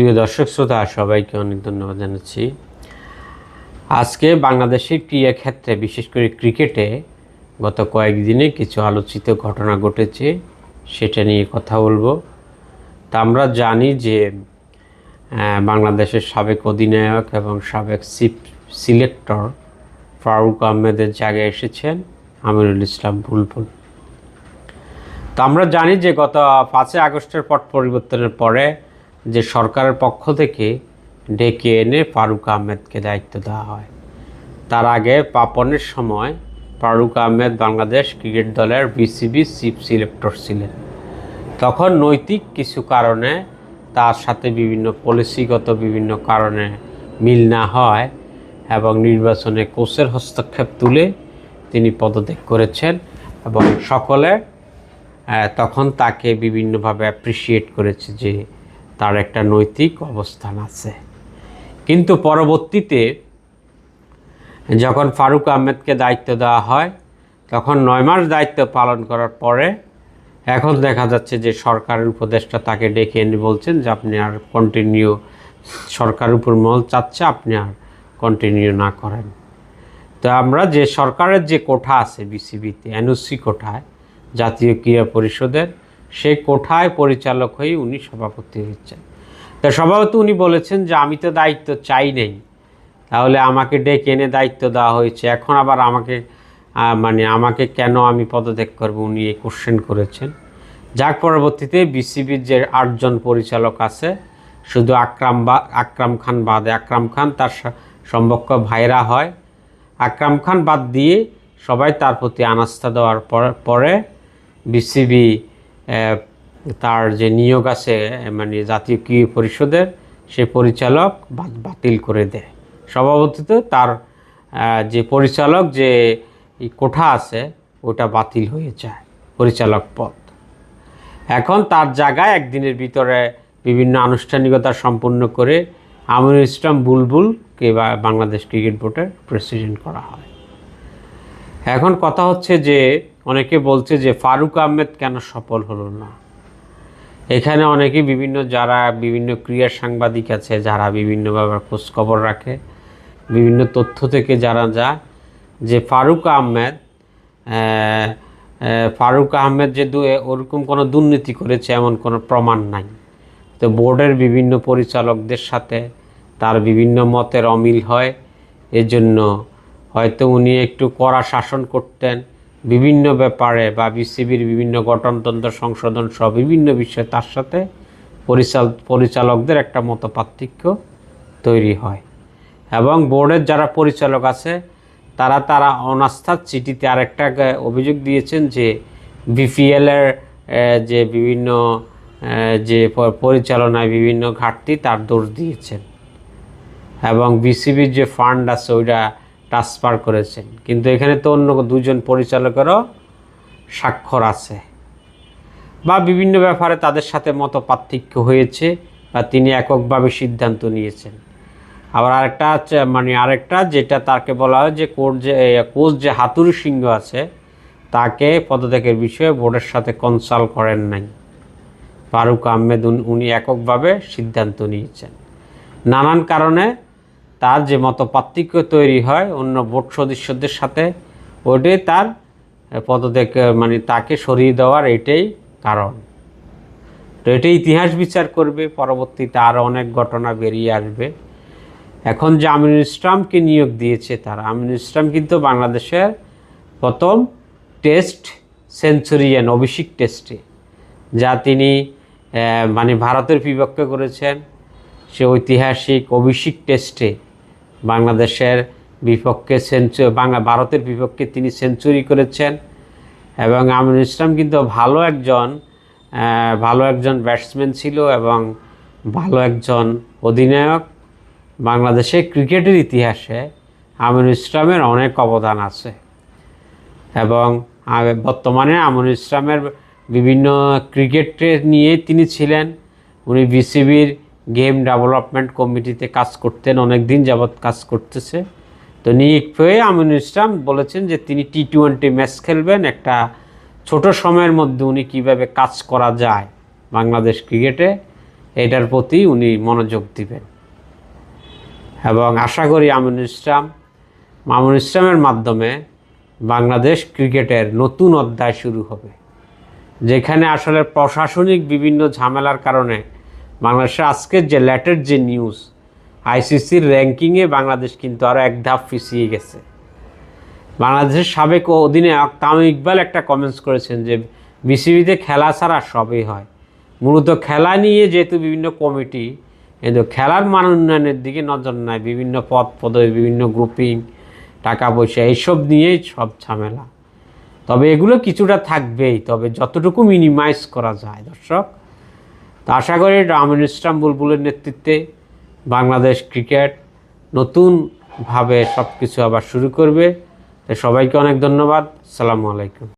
প্রিয় দর্শক শ্রোতা সবাইকে অনেক ধন্যবাদ জানাচ্ছি। আজকে বাংলাদেশের ক্রীড়া ক্ষেত্রে বিশেষ করে ক্রিকেটে গত কয়েকদিনে কিছু আলোচিত ঘটনা ঘটেছে, সেটা নিয়ে কথা বলবো। তা আমরা জানি যে বাংলাদেশের সাবেক অধিনায়ক এবং সাবেক চিফ সিলেক্টর ফারুক আহমেদের জায়গায় এসেছেন আমিনুল ইসলাম বুলবুল। তো আমরা জানি যে গত 5 আগস্টের পট পরিবর্তনের পরে যে সরকারের পক্ষ থেকে ডেকে এনে ফারুক আহমেদকে দায়িত্ব দেওয়া হয়। তার আগে পাপনের সময় ফারুক আহমেদ বাংলাদেশ ক্রিকেট দলের বিসিবি চিফ সিলেক্টর ছিলেন। তখন নৈতিক কিছু কারণে তার সাথে বিভিন্ন পলিসিগত বিভিন্ন কারণে মিল না হয় এবং নির্বাচনে কোচের হস্তক্ষেপ তুলে তিনি পদত্যাগ করেছেন এবং সকলে তখন তাকে বিভিন্নভাবে অ্যাপ্রিসিয়েট করেছে যে তার একটা নৈতিক অবস্থান আছে। কিন্তু পরবর্তীতে যখন ফারুক আহমেদকে দায়িত্ব দেওয়া হয় তখন 9 মাস দায়িত্ব পালন করার পরে এখন দেখা যাচ্ছে যে সরকারের উপদেষ্টা তাকে ডেকে এনে বলছেন যে আপনি আর কন্টিনিউ, সরকারের উপর মহল চাচ্ছে আপনি আর কন্টিনিউ না করেন। তো আমরা যে সরকারের যে কোঠা আছে বিসিবিতে, এনওসি কোঠায়, জাতীয় ক্রীড়া পরিষদের, সেই কোঠায় পরিচালক হয়ে উনি সভাপতি হয়েছেন। তো সভাপতি উনি বলেছেন যে আমি তো দায়িত্ব চাই নেই, তাহলে আমাকে ডেকে এনে দায়িত্ব দেওয়া হয়েছে, এখন আবার আমাকে কেন আমি পদত্যাগ করব, উনি এই কোশ্চেন করেছেন। যার পরবর্তীতে বিসিবির যে 8 জন পরিচালক আছে, শুধু আকরাম খান বাদে, আকরাম খান তার সম্পর্ক ভাইরা হয়, আকরাম খান বাদ দিয়ে সবাই তার প্রতি আস্থা দেওয়ার পরে বিসিবি তার যে নিয়োগ আছে জাতীয় ক্রীড়া পরিষদের, সে পরিচালক বাতিল করে দেয়। স্বভাবতই তার যে পরিচালক যে কোঠা আছে ওটা বাতিল হয়ে যায়, পরিচালক পদ। এখন তার জায়গায় একদিনের ভিতরে বিভিন্ন আনুষ্ঠানিকতা সম্পন্ন করে আমিনুল ইসলাম বুলবুলকে বাংলাদেশ ক্রিকেট বোর্ডের প্রেসিডেন্ট করা হয়। এখন কথা হচ্ছে যে অনেকে বলছে যে ফারুক আহমেদ কেন সফল হলো না। এখানে অনেকে যারা বিভিন্ন ক্রীড়া সাংবাদিক আছে, যারা বিভিন্নভাবে খোঁজখবর রাখে, বিভিন্ন তথ্য থেকে যারা যায় যে ফারুক আহমেদ যে ওরকম কোনো দুর্নীতি করেছে এমন কোনো প্রমাণ নাই। তো বোর্ডের বিভিন্ন পরিচালকদের সাথে তার বিভিন্ন মতের অমিল হয়, এজন্য হয়তো উনি একটু কড়া শাসন করতেন বিভিন্ন ব্যাপারে, বা বিসিবির বিভিন্ন গঠনতন্ত্র সংশোধন সহ বিভিন্ন বিষয়ে তার সাথে পরিচালকদের একটা মতপার্থক্য তৈরি হয়। এবং বোর্ডের যারা পরিচালক আছে তারা অনাস্থার চিঠিতে আরেকটা অভিযোগ দিয়েছেন যে বিপিএলের যে বিভিন্ন যে পরিচালনায় বিভিন্ন ঘাটতি তার দোষ দিয়েছেন এবং বিসিবির যে ফান্ড আছে ওইটা ট্রান্সফার করেছেন। কিন্তু এখানে তো অন্য 2 জন পরিচালকেরও স্বাক্ষর আছে, বা বিভিন্ন ব্যাপারে তাদের সাথে মত পার্থক্য হয়েছে, বা তিনি এককভাবে সিদ্ধান্ত নিয়েছেন। আবার আরেকটা যেটা তাকে বলা হয় যে কোচ যে হাতুড়ি সিংহ আছে তাকে পদত্যাগের বিষয়ে বোর্ডের সাথে কনসাল্ট করেন নাই। ফারুক আহমেদ উনি এককভাবে সিদ্ধান্ত নিয়েছেন। নানান কারণে তার যে মত পার্থক্য তৈরি হয় অন্য বোর্ড সদস্যদের সাথে, ওইটাই তার পদত্যাগ তাকে সরিয়ে দেওয়ার এটাই কারণ। তো এটাই ইতিহাস বিচার করবে, পরবর্তীতে আরও অনেক ঘটনা বেরিয়ে আসবে। এখন যে আমিনুল ইসলামকে নিয়োগ দিয়েছে আমিনুল ইসলাম কিন্তু বাংলাদেশের প্রথম টেস্ট সেঞ্চুরিয়ান অভিষেক টেস্টে, যা তিনি ভারতের বিপক্ষে করেছেন। সে ঐতিহাসিক অভিষেক টেস্টে বাংলাদেশের বিপক্ষে ভারতের বিপক্ষে তিনি সেঞ্চুরি করেছেন। এবং আমিনুল ইসলাম কিন্তু ভালো একজন ব্যাটসম্যান ছিল এবং ভালো একজন অধিনায়ক। বাংলাদেশের ক্রিকেটের ইতিহাসে আমিনুল ইসলামের অনেক অবদান আছে এবং বর্তমানে আমিনুল ইসলামের বিভিন্ন ক্রিকেটে নিয়ে তিনি ছিলেন। উনি বিসিবির গেম ডেভেলপমেন্ট কমিটিতে কাজ করতেন, অনেক দিন যাবৎ কাজ করতেছে। তো নিয়োগ পেয়ে আমিনুল ইসলাম বলেছেন যে তিনি T20 ম্যাচ খেলবেন, একটা ছোট সময়ের মধ্যে উনি কীভাবে কাজ করা যায় বাংলাদেশ ক্রিকেটে এটার প্রতি উনি মনোযোগ দিবেন। এবং আশা করি মামুনুল ইসলামের মাধ্যমে বাংলাদেশ ক্রিকেটের নতুন অধ্যায় শুরু হবে, যেখানে আসলে প্রশাসনিক বিভিন্ন ঝামেলার কারণে বাংলাদেশের আজকের যে লেটেস্ট যে নিউজ, আইসিসির র্যাঙ্কিংয়ে বাংলাদেশ কিন্তু আরও এক ধাপ পিছিয়ে গেছে। বাংলাদেশের সাবেক অধিনায়ক তামিম ইকবাল একটা কমেন্টস করেছেন যে বিসিবিতে খেলা ছাড়া সবই হয়। মূলত খেলা নিয়ে যেহেতু বিভিন্ন কমিটি, কিন্তু খেলার মান উন্নয়নের দিকে নজর নাই, বিভিন্ন পদবি, বিভিন্ন গ্রুপিং, টাকা পয়সা, এইসব নিয়েই সব ঝামেলা। তবে এগুলো কিছুটা থাকবেই, তবে যতটুকু মিনিমাইজ করা যায় দর্শক। তো আশা করি মামুনুল ইসলাম বুলবুলের নেতৃত্বে বাংলাদেশ ক্রিকেট নতুনভাবে সব কিছু আবার শুরু করবে। তো সবাইকে অনেক ধন্যবাদ। আসসালামু আলাইকুম।